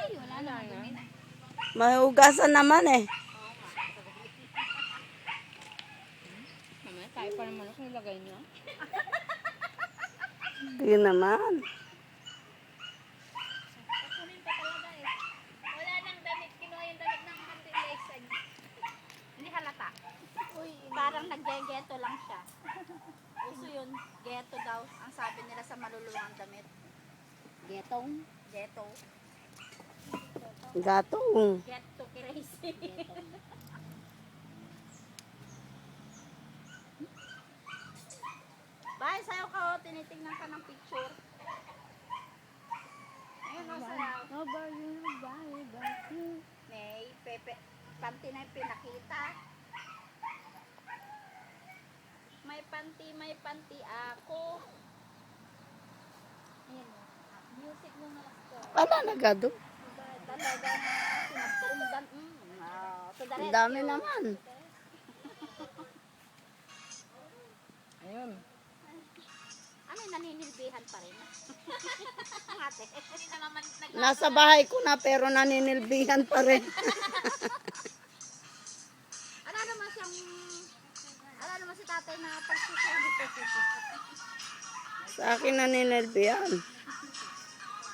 Ay, wala naman dumi na. Mahugasan naman eh. Mamaya, tayo pa naman kung ilagay niyo. Hindi naman. Kunin pa talaga eh. Wala nang damit. Kinuha yung damit ng kandilesan. Hindi halata. Uy, parang nag-geto lang siya. Uso yun. Geto daw. Ang sabi nila sa maluluwang damit. Getong? Geto. Gatong. Geto crazy. Bye, sayo ka o. Tinitingnan ka ng picture. Ayun o, sayaw. May pepe. Panty na yung pinakita. May panty ako. Ayan o. Music mo na last ko. Wala na gado. Talaga na sinabundan. Ang dami naman. Ayun. Ano yung naninilbihan pa rin? Ate. Hindi na naman Nasa bahay ko na pero naninilbihan pa rin. Ano naman si tatay na pagsusulit. Sa akin naninilbihan.